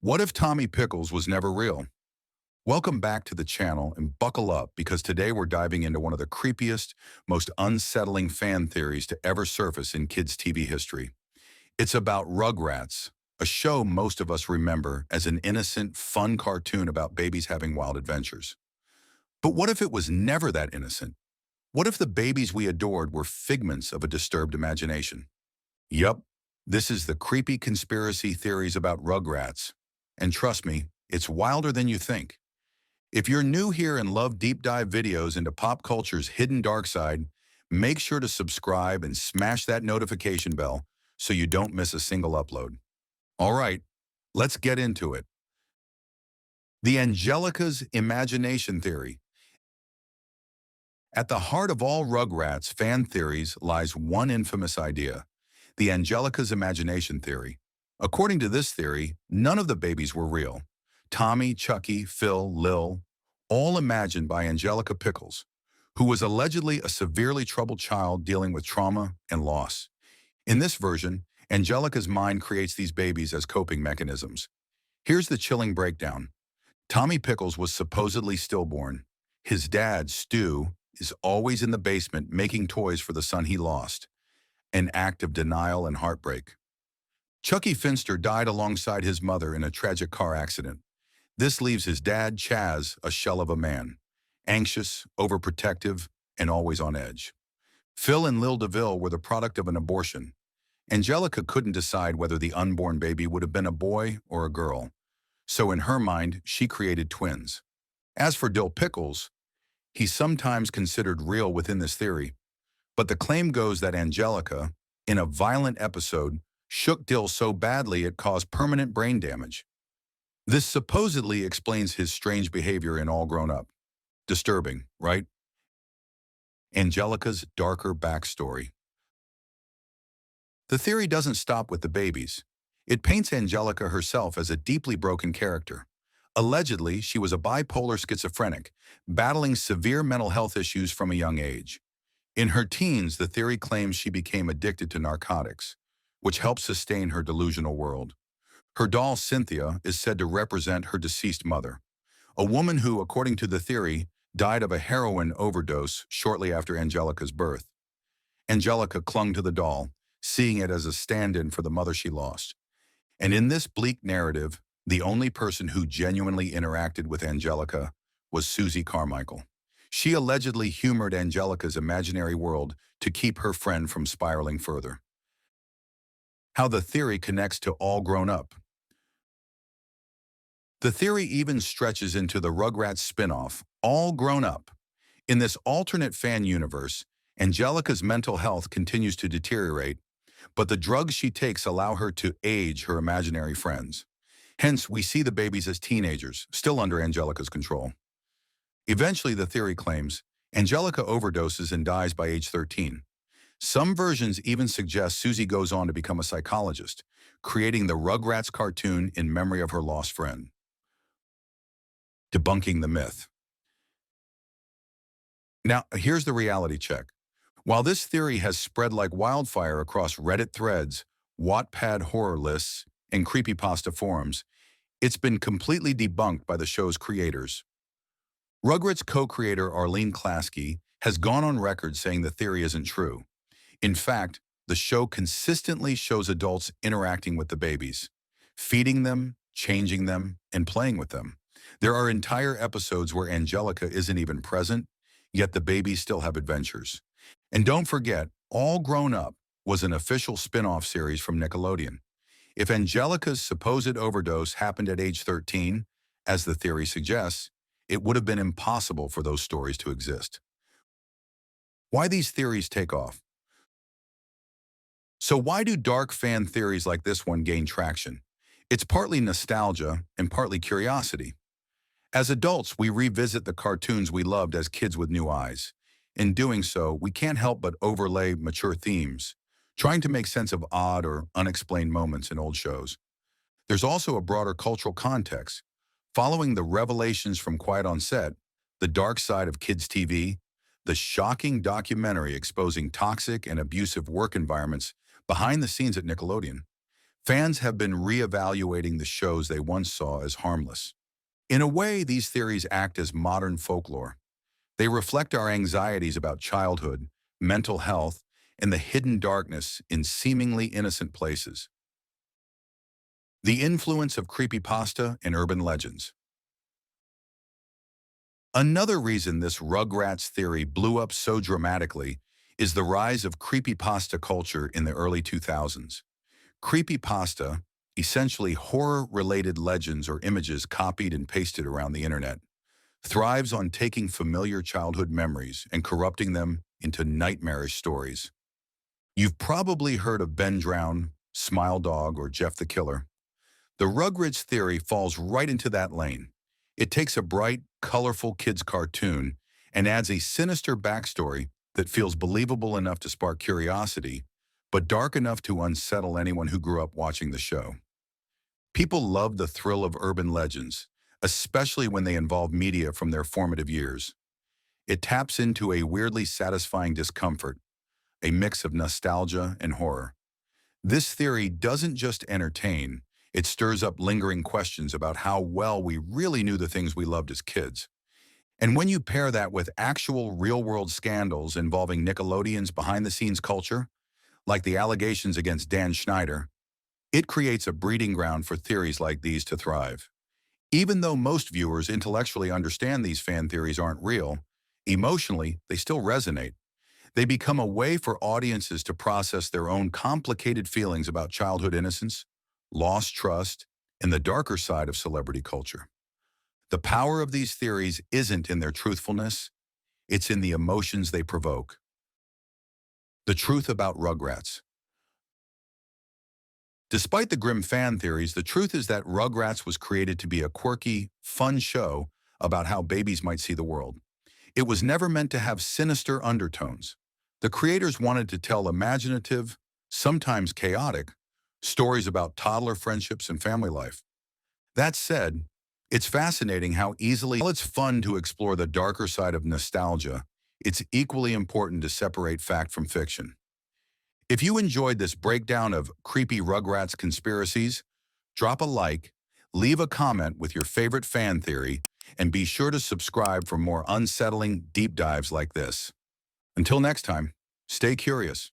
What if Tommy Pickles was never real? Welcome back to the channel and buckle up because today we're diving into one of the creepiest, most unsettling fan theories to ever surface in kids' TV history. It's about Rugrats, a show most of us remember as an innocent, fun cartoon about babies having wild adventures. But what if it was never that innocent? What if the babies we adored were figments of a disturbed imagination? Yup, this is the creepy conspiracy theories about Rugrats. And trust me, it's wilder than you think. If you're new here and love deep dive videos into pop culture's hidden dark side, make sure to subscribe and smash that notification bell so you don't miss a single upload. All right, let's get into it. The Angelica's imagination theory. At the heart of all Rugrats fan theories lies one infamous idea, the Angelica's imagination theory. According to this theory, none of the babies were real. Tommy, Chucky, Phil, Lil, all imagined by Angelica Pickles, who was allegedly a severely troubled child dealing with trauma and loss. In this version, Angelica's mind creates these babies as coping mechanisms. Here's the chilling breakdown. Tommy Pickles was supposedly stillborn. His dad, Stu, is always in the basement making toys for the son he lost, an act of denial and heartbreak. Chucky Finster died alongside his mother in a tragic car accident. This leaves his dad, Chaz, a shell of a man, anxious, overprotective, and always on edge. Phil and Lil DeVille were the product of an abortion. Angelica couldn't decide whether the unborn baby would have been a boy or a girl, so in her mind, she created twins. As for Dill Pickles, he's sometimes considered real within this theory, but the claim goes that Angelica, in a violent episode, shook Dill so badly it caused permanent brain damage. This supposedly explains his strange behavior in All Grown Up. Disturbing, right? Angelica's darker backstory. The theory doesn't stop with the babies. It paints Angelica herself as a deeply broken character. Allegedly, she was a bipolar schizophrenic, battling severe mental health issues from a young age. In her teens, the theory claims she became addicted to narcotics, which helped sustain her delusional world. Her doll, Cynthia, is said to represent her deceased mother, a woman who, according to the theory, died of a heroin overdose shortly after Angelica's birth. Angelica clung to the doll, seeing it as a stand-in for the mother she lost. And in this bleak narrative, the only person who genuinely interacted with Angelica was Susie Carmichael. She allegedly humored Angelica's imaginary world to keep her friend from spiraling further. How the theory connects to All Grown Up. The theory even stretches into the Rugrats spin-off, All Grown Up. In this alternate fan universe, Angelica's mental health continues to deteriorate, but the drugs she takes allow her to age her imaginary friends. Hence, we see the babies as teenagers, still under Angelica's control. Eventually, the theory claims, Angelica overdoses and dies by age 13. Some versions even suggest Susie goes on to become a psychologist, creating the Rugrats cartoon in memory of her lost friend. Debunking the myth. Now, here's the reality check. While this theory has spread like wildfire across Reddit threads, Wattpad horror lists, and creepypasta forums, it's been completely debunked by the show's creators. Rugrats co-creator Arlene Klasky has gone on record saying the theory isn't true. In fact, the show consistently shows adults interacting with the babies, feeding them, changing them, and playing with them. There are entire episodes where Angelica isn't even present, yet the babies still have adventures. And don't forget, All Grown Up was an official spin-off series from Nickelodeon. If Angelica's supposed overdose happened at age 13, as the theory suggests, it would have been impossible for those stories to exist. Why these theories take off? So why do dark fan theories like this one gain traction? It's partly nostalgia and partly curiosity. As adults, we revisit the cartoons we loved as kids with new eyes. In doing so, we can't help but overlay mature themes, trying to make sense of odd or unexplained moments in old shows. There's also a broader cultural context. Following the revelations from Quiet on Set, the dark side of kids' TV, the shocking documentary exposing toxic and abusive work environments behind the scenes at Nickelodeon, Fans have been reevaluating the shows they once saw as harmless. In a way, these theories act as modern folklore. They reflect our anxieties about childhood, mental health, and the hidden darkness in seemingly innocent places. The influence of creepypasta and urban legends. Another reason this Rugrats theory blew up so dramatically is the rise of creepypasta culture in the early 2000s. Creepypasta, essentially horror-related legends or images copied and pasted around the internet, thrives on taking familiar childhood memories and corrupting them into nightmarish stories. You've probably heard of Ben Drown, Smile Dog, or Jeff the Killer. The Rugrats theory falls right into that lane. It takes a bright, colorful kids' cartoon and adds a sinister backstory that feels believable enough to spark curiosity, but dark enough to unsettle anyone who grew up watching the show. People love the thrill of urban legends, especially when they involve media from their formative years. It taps into a weirdly satisfying discomfort, a mix of nostalgia and horror. This theory doesn't just entertain, it stirs up lingering questions about how well we really knew the things we loved as kids. And when you pair that with actual real-world scandals involving Nickelodeon's behind-the-scenes culture, like the allegations against Dan Schneider, it creates a breeding ground for theories like these to thrive. Even though most viewers intellectually understand these fan theories aren't real, emotionally, they still resonate. They become a way for audiences to process their own complicated feelings about childhood innocence, lost trust, and the darker side of celebrity culture. The power of these theories isn't in their truthfulness, it's in the emotions they provoke. The truth about Rugrats. Despite the grim fan theories, the truth is that Rugrats was created to be a quirky, fun show about how babies might see the world. It was never meant to have sinister undertones. The creators wanted to tell imaginative, sometimes chaotic, stories about toddler friendships and family life. That said, it's fascinating how easily, while it's fun to explore the darker side of nostalgia, it's equally important to separate fact from fiction. If you enjoyed this breakdown of creepy Rugrats conspiracies, drop a like, leave a comment with your favorite fan theory, and be sure to subscribe for more unsettling deep dives like this. Until next time, stay curious.